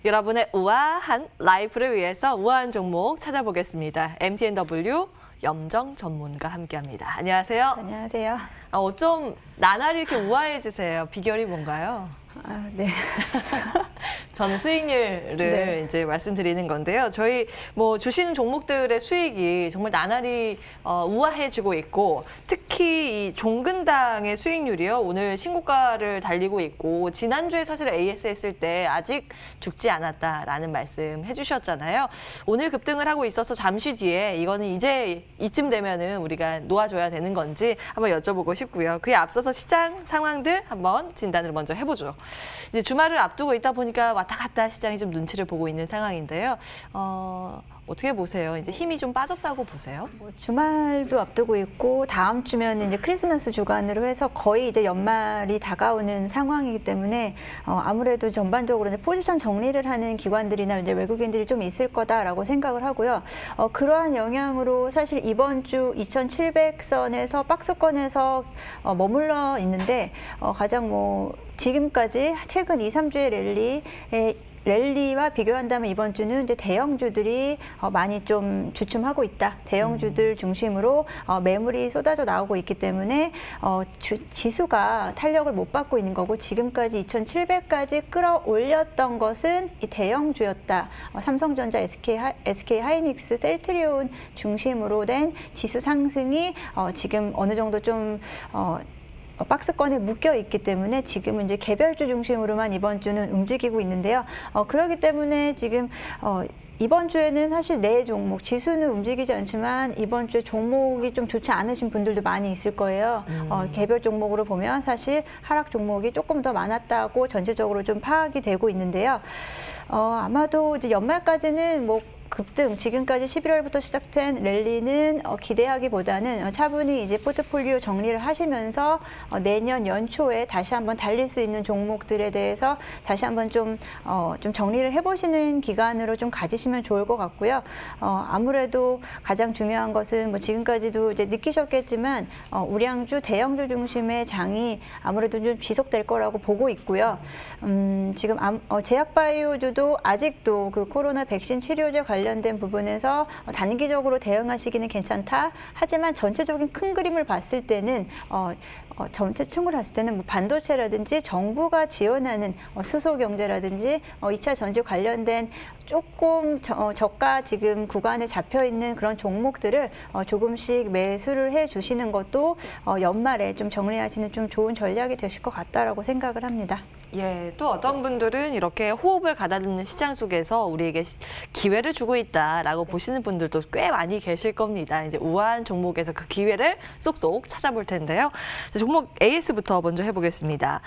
여러분의 우아한 라이프를 위해서 우아한 종목 찾아보겠습니다. MTNW 염정 전문가 함께합니다. 안녕하세요. 안녕하세요. 어쩜 나날이 이렇게 우아해지세요? 비결이 뭔가요? 네. 저는 수익률을 네. 이제 말씀드리는 건데요. 저희 뭐 주시는 종목들의 수익이 정말 나날이 우아해지고 있고, 특히 이 종근당의 수익률이요, 오늘 신고가를 달리고 있고, 지난주에 사실 AS 했을 때 아직 죽지 않았다라는 말씀 해주셨잖아요. 오늘 급등을 하고 있어서 잠시 뒤에 이거는 이제 이쯤 되면은 우리가 놓아줘야 되는 건지 한번 여쭤보고 싶고요. 그에 앞서서 시장 상황들 한번 진단을 먼저 해보죠. 이제 주말을 앞두고 있다 보니까 왔다 갔다 시장이 좀 눈치를 보고 있는 상황인데요. 어떻게 보세요? 이제 힘이 좀 빠졌다고 보세요? 주말도 앞두고 있고 다음 주면 이제 크리스마스 주간으로 해서 거의 이제 연말이 다가오는 상황이기 때문에 아무래도 전반적으로 이제 포지션 정리를 하는 기관들이나 이제 외국인들이 좀 있을 거다라고 생각을 하고요. 그러한 영향으로 사실 이번 주 2,700선에서 박스권에서 머물러 있는데 가장 지금까지 최근 2, 3주의 랠리와 비교한다면 이번 주는 이제 대형주들이 많이 좀 주춤하고 있다. 대형주들 중심으로 매물이 쏟아져 나오고 있기 때문에 지수가 탄력을 못 받고 있는 거고, 지금까지 2,700까지 끌어올렸던 것은 이 대형주였다. 삼성전자, SK하이닉스, 셀트리온 중심으로 된 지수 상승이 지금 어느 정도 좀 박스권에 묶여 있기 때문에 지금은 이제 개별주 중심으로만 이번 주는 움직이고 있는데요. 그렇기 때문에 지금 이번 주에는 사실 내 종목, 지수는 움직이지 않지만 이번 주에 종목이 좀 좋지 않으신 분들도 많이 있을 거예요. 개별 종목으로 보면 사실 하락 종목이 조금 더 많았다고 전체적으로 좀 파악이 되고 있는데요. 아마도 이제 연말까지는 급등, 지금까지 11월부터 시작된 랠리는 기대하기보다는 차분히 이제 포트폴리오 정리를 하시면서 내년 연초에 다시 한번 달릴 수 있는 종목들에 대해서 다시 한번 좀 정리를 해보시는 기간으로 좀 가지시면 좋을 것 같고요. 아무래도 가장 중요한 것은 지금까지도 이제 느끼셨겠지만 우량주, 대형주 중심의 장이 아무래도 좀 지속될 거라고 보고 있고요. 지금 제약바이오주도 아직도 그 코로나 백신 치료제 관련된 부분에서 단기적으로 대응하시기는 괜찮다. 하지만 전체적인 큰 그림을 봤을 때는 전체 층으로 봤을 때는 반도체라든지 정부가 지원하는 수소 경제라든지 2차 전지 관련된 조금 저가 지금 구간에 잡혀 있는 그런 종목들을 조금씩 매수를 해 주시는 것도 연말에 좀 정리하시는 좀 좋은 전략이 되실 것 같다라고 생각을 합니다. 예, 또 어떤 분들은 이렇게 호흡을 가다듬는 시장 속에서 우리에게 기회를 주고 있다라고 보시는 분들도 꽤 많이 계실 겁니다. 이제 우아한 종목에서 그 기회를 쏙쏙 찾아볼 텐데요. 종목 AS부터 먼저 해보겠습니다.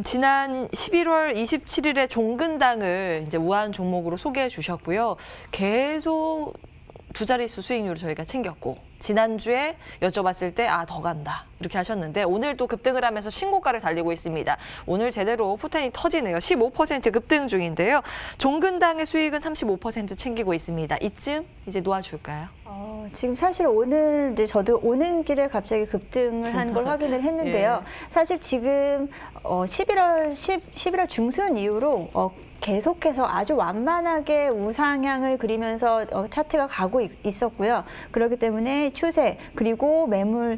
지난 11월 27일에 종근당을 이제 우아한 종목으로 소개해 주셨고요. 계속 두 자릿수 수익률을 저희가 챙겼고, 지난주에 여쭤봤을 때 더 간다 이렇게 하셨는데 오늘 또 급등을 하면서 신고가를 달리고 있습니다. 오늘 제대로 포텐이 터지네요. 15% 급등 중인데요. 종근당의 수익은 35% 챙기고 있습니다. 이쯤 이제 놓아줄까요? 지금 사실 오늘 이제 저도 오는 길에 갑자기 급등을 한 걸 확인을 했는데요. 예. 사실 지금 11월 중순 이후로 계속해서 아주 완만하게 우상향을 그리면서 차트가 가고 있었고요. 그렇기 때문에 추세 그리고 매물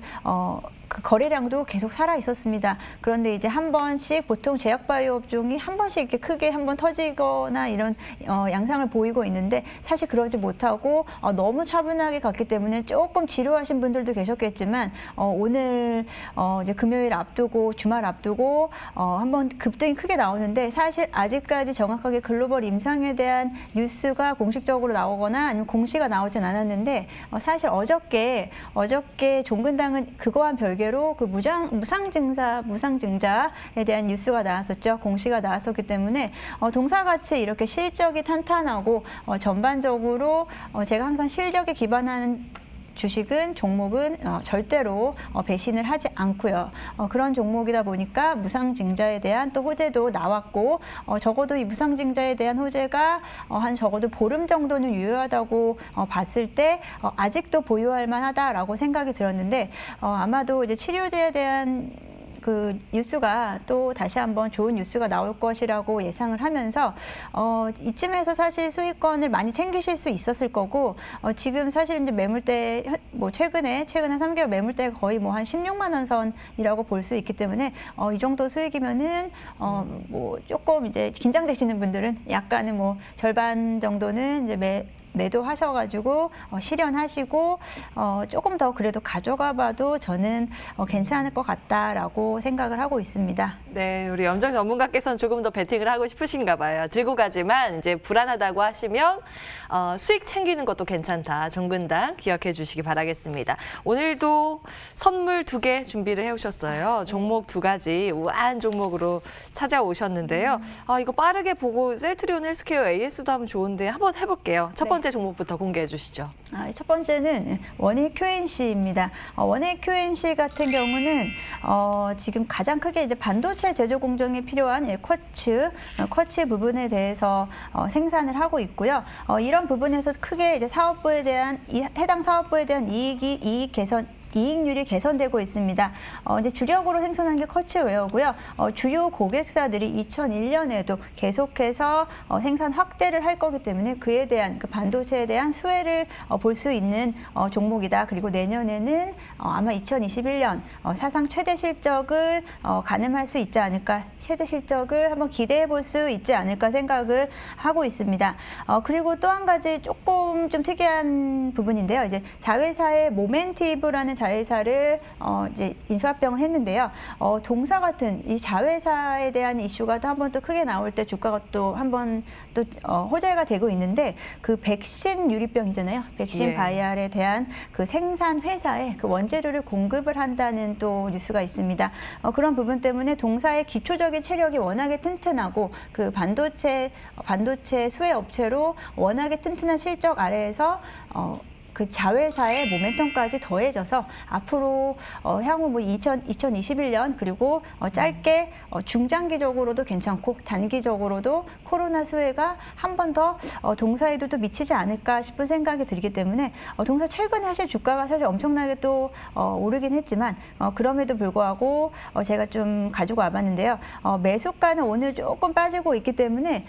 그 거래량도 계속 살아 있었습니다. 그런데 이제 한 번씩 보통 제약바이오 업종이 한 번씩 이렇게 크게 한번 터지거나 이런 양상을 보이고 있는데 사실 그러지 못하고 너무 차분하게 갔기 때문에 조금 지루하신 분들도 계셨겠지만 오늘 이제 금요일 앞두고 주말 앞두고 한번 급등이 크게 나오는데 사실 아직까지 정확하게 글로벌 임상에 대한 뉴스가 공식적으로 나오거나 아니면 공시가 나오진 않았는데 사실 어저께 종근당은 그거와는 별개로 그 무상증자에 대한 뉴스가 나왔었죠. 공시가 나왔었기 때문에 동사같이 이렇게 실적이 탄탄하고 전반적으로 제가 항상 실적에 기반하는 주식은 종목은 절대로 배신을 하지 않고요. 그런 종목이다 보니까 무상증자에 대한 또 호재도 나왔고 적어도 이 무상증자에 대한 호재가 한 적어도 보름 정도는 유효하다고 봤을 때 아직도 보유할 만하다라고 생각이 들었는데 아마도 이제 치료제에 대한 그 뉴스가 또 다시 한번 좋은 뉴스가 나올 것이라고 예상을 하면서 이쯤에서 사실 수익권을 많이 챙기실 수 있었을 거고 지금 사실 이제 매물대 뭐 최근에 3개월 매물대가 거의 뭐 한 16만 원 선이라고 볼 수 있기 때문에 이 정도 수익이면은 뭐 조금 이제 긴장되시는 분들은 약간은 뭐 절반 정도는 이제 매도하셔가지고 실현하시고 조금 더 그래도 가져가 봐도 저는 괜찮을 것 같다라고 생각을 하고 있습니다. 네, 우리 염정 전문가께서는 조금 더 베팅을 하고 싶으신가 봐요. 들고 가지만 이제 불안하다고 하시면 수익 챙기는 것도 괜찮다. 종근당 기억해 주시기 바라겠습니다. 오늘도 선물 2개 준비를 해오셨어요. 종목 2가지 우아한 종목으로 찾아오셨는데요. 이거 빠르게 보고 셀트리온 헬스케어 AS도 하면 좋은데 한번 해볼게요. 첫 번째 종목부터 공개해 주시죠. 첫 번째는 원익 QNC입니다. 원익 QNC 같은 경우는 지금 가장 크게 이제 반도체 제조 공정에 필요한 쿼츠 부분에 대해서 생산을 하고 있고요. 이런 부분에서 크게 이제 사업부에 대한 해당 사업부에 대한 이익률이 개선되고 있습니다. 이제 주력으로 생산한 게 쿼츠웨어고요. 주요 고객사들이 2001년에도 계속해서 생산 확대를 할 거기 때문에 그에 대한 그 반도체에 대한 수혜를 볼 수 있는 종목이다. 그리고 내년에는 아마 2021년 사상 최대 실적을 가늠할 수 있지 않을까, 최대 실적을 한번 기대해 볼 수 있지 않을까 생각을 하고 있습니다. 그리고 또 한 가지 조금 좀 특이한 부분인데요. 이제 자회사의 모멘티브라는 자회사를 이제 인수합병을 했는데요. 동사 같은 이 자회사에 대한 이슈가 또 한 번 또 크게 나올 때 주가가 또 한 번 또 호재가 되고 있는데 그 백신 유리병이잖아요. 백신 바이알에 대한 그 생산 회사에 그 원재료를 공급을 한다는 또 뉴스가 있습니다. 그런 부분 때문에 동사의 기초적인 체력이 워낙에 튼튼하고 그 반도체 수혜 업체로 워낙에 튼튼한 실적 아래에서 그 자회사의 모멘텀까지 더해져서 앞으로 향후 뭐 2021년 그리고 짧게 중장기적으로도 괜찮고 단기적으로도 코로나 수혜가 한 번 더 동사에도 미치지 않을까 싶은 생각이 들기 때문에 동사 최근에 사실 주가가 사실 엄청나게 또 오르긴 했지만 그럼에도 불구하고 제가 좀 가지고 와봤는데요. 매수가는 오늘 조금 빠지고 있기 때문에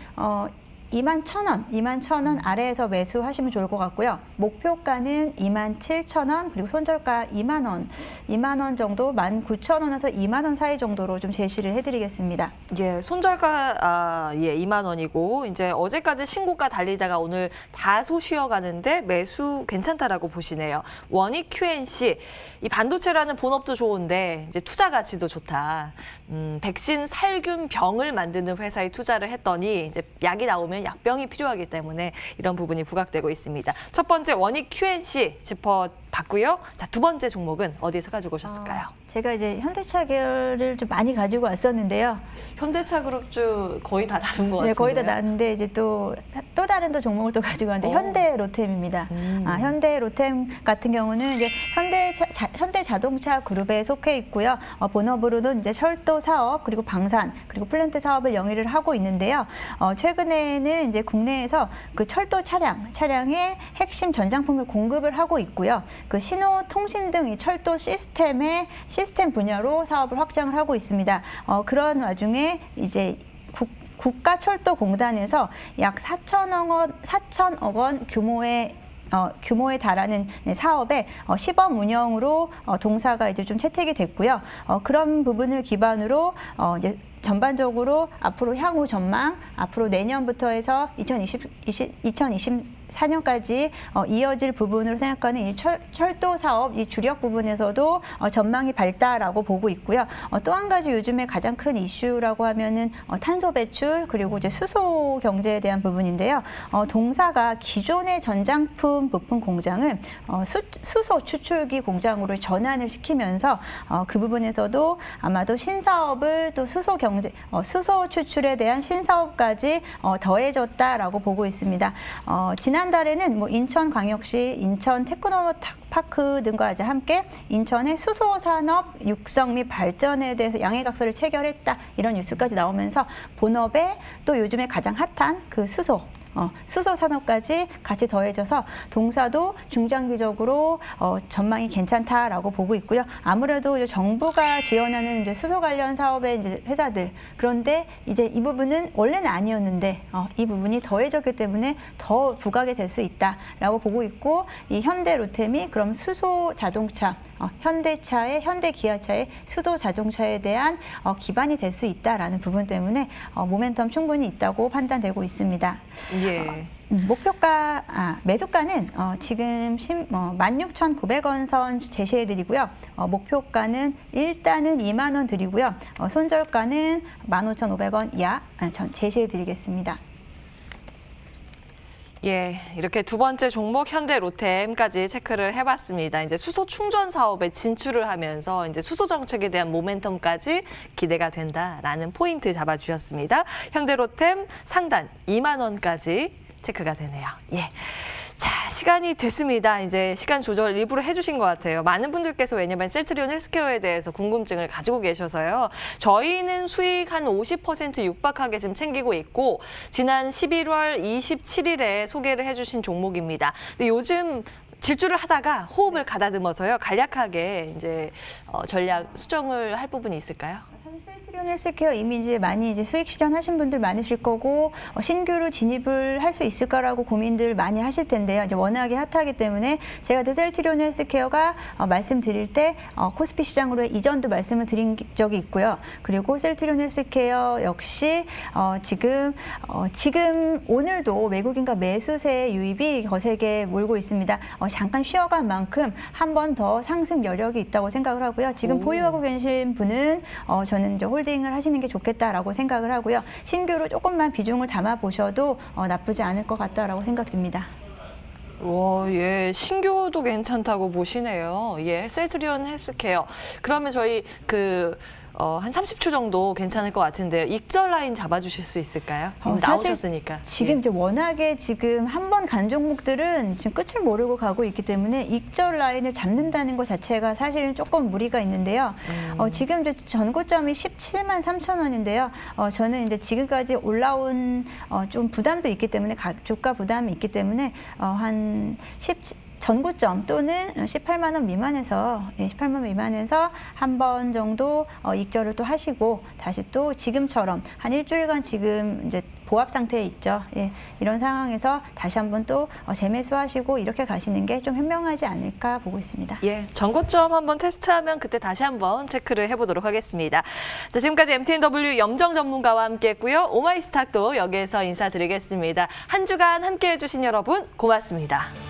21,000원 아래에서 매수하시면 좋을 것 같고요. 목표가는 27,000원, 그리고 손절가 2만 원 정도, 19,000원에서 2만 원 사이 정도로 좀 제시를 해드리겠습니다. 예, 손절가 2만 원이고 이제 어제까지 신고가 달리다가 오늘 다소 쉬어가는데 매수 괜찮다라고 보시네요. 원익 QNC 이 반도체라는 본업도 좋은데 이제 투자 가치도 좋다. 백신 살균 병을 만드는 회사에 투자를 했더니 이제 약이 나오면 약병이 필요하기 때문에 이런 부분이 부각되고 있습니다. 첫 번째 원익 QNC 짚어봤고요. 자, 두 번째 종목은 어디에서 가지고 오셨을까요? 제가 이제 현대차 계열을 좀 많이 가지고 왔었는데요. 현대차 그룹주 거의 다 다른 것 같은데요. 네, 거의 다 다른데 이제 또 다른 또 종목을 또 가지고 왔는데 현대로템입니다. 현대로템 같은 경우는 이제 현대자동차 그룹에 속해 있고요. 본업으로는 이제 철도 사업 그리고 방산 그리고 플랜트 사업을 영위를 하고 있는데요. 최근에는 이제 국내에서 그 철도 차량의 핵심 전장품을 공급을 하고 있고요. 그 신호통신 등 이 철도 시스템 분야로 사업을 확장을 하고 있습니다. 그런 와중에 이제 국가철도공단에서 약 4천억 원 규모에 달하는 사업에 시범 운영으로 동사가 이제 좀 채택이 됐고요. 그런 부분을 기반으로 이제 전반적으로 앞으로 향후 전망, 앞으로 내년부터 해서 2024년까지 이어질 부분으로 생각하는 이 철도 사업, 이 주력 부분에서도 전망이 밝다라고 보고 있고요. 또 한 가지 요즘에 가장 큰 이슈라고 하면은 탄소 배출 그리고 이제 수소 경제에 대한 부분인데요. 동사가 기존의 전장품 부품 공장을 수소 추출기 공장으로 전환을 시키면서 그 부분에서도 아마도 신사업을 또 수소 추출에 대한 신사업까지 더해졌다라고 보고 있습니다. 지난 지난달에는 뭐 인천광역시 인천 테크노파크 등과 이제 함께 인천의 수소산업 육성 및 발전에 대해서 양해각서를 체결했다 이런 뉴스까지 나오면서 본업에 또 요즘에 가장 핫한 그 수소 산업까지 같이 더해져서 동사도 중장기적으로 전망이 괜찮다라고 보고 있고요. 아무래도 이제 정부가 지원하는 이제 수소 관련 사업의 이제 회사들, 그런데 이제 이 부분은 원래는 아니었는데 이 부분이 더해졌기 때문에 더 부각이 될 수 있다라고 보고 있고, 이 현대 로템이 그럼 수소 자동차, 현대차의 현대기아차의 수소 자동차에 대한 기반이 될 수 있다라는 부분 때문에 모멘텀 충분히 있다고 판단되고 있습니다. 예. 매수가는 지금 16,900원 선 제시해드리고요. 목표가는 일단은 2만 원 드리고요. 손절가는 15,500원 이하 제시해드리겠습니다. 예, 이렇게 두 번째 종목 현대 로템까지 체크를 해봤습니다. 이제 수소 충전 사업에 진출을 하면서 이제 수소 정책에 대한 모멘텀까지 기대가 된다라는 포인트 잡아주셨습니다. 현대 로템 상단 2만 원까지 체크가 되네요. 예. 자, 시간이 됐습니다. 이제 시간 조절 일부러 해주신 것 같아요. 많은 분들께서 왜냐면 셀트리온 헬스케어에 대해서 궁금증을 가지고 계셔서요. 저희는 수익 한 50% 육박하게 지금 챙기고 있고, 지난 11월 27일에 소개를 해주신 종목입니다. 근데 요즘 질주를 하다가 호흡을 가다듬어서요. 간략하게 이제 전략 수정을 할 부분이 있을까요? 사실 셀트리온 헬스케어 이미 이제 많이 이제 수익 실현하신 분들 많으실 거고, 신규로 진입을 할 수 있을까라고 고민들 많이 하실 텐데요. 이제 워낙에 핫하기 때문에 제가 그 셀트리온 헬스케어가 말씀드릴 때 코스피 시장으로 이전도 말씀을 드린 적이 있고요. 그리고 셀트리온 헬스케어 역시 지금 오늘도 외국인과 매수세 유입이 거세게 몰고 있습니다. 잠깐 쉬어간 만큼 한 번 더 상승 여력이 있다고 생각을 하고요. 지금 보유하고 계신 분은 저는 이제 홀딩을 하시는 게 좋겠다라고 생각을 하고요. 신규로 조금만 비중을 담아 보셔도 나쁘지 않을 것 같다라고 생각됩니다. 와, 예, 신규도 괜찮다고 보시네요. 예, 셀트리온 헬스케어. 그러면 저희 한 30초 정도 괜찮을 것 같은데요. 익절 라인 잡아주실 수 있을까요? 나오셨으니까. 지금 이제 워낙에 지금 한 번 간 종목들은 지금 끝을 모르고 가고 있기 때문에 익절 라인을 잡는다는 것 자체가 사실은 조금 무리가 있는데요. 지금 이제 전고점이 17만 3천 원인데요. 저는 이제 지금까지 올라온 좀 부담도 있기 때문에 주가 부담이 있기 때문에 전고점 또는 18만 원 미만에서 18만 원 미만에서 한 번 정도 익절을 또 하시고 다시 또 지금처럼 한 일주일간 지금 이제 보합 상태에 있죠. 예, 이런 상황에서 다시 한번 또 재매수하시고 이렇게 가시는 게 좀 현명하지 않을까 보고 있습니다. 예, 전고점 한번 테스트하면 그때 다시 한번 체크를 해보도록 하겠습니다. 자, 지금까지 MTNW 염정 전문가와 함께했고요. 오마이스탁도 여기에서 인사드리겠습니다. 한 주간 함께해 주신 여러분 고맙습니다.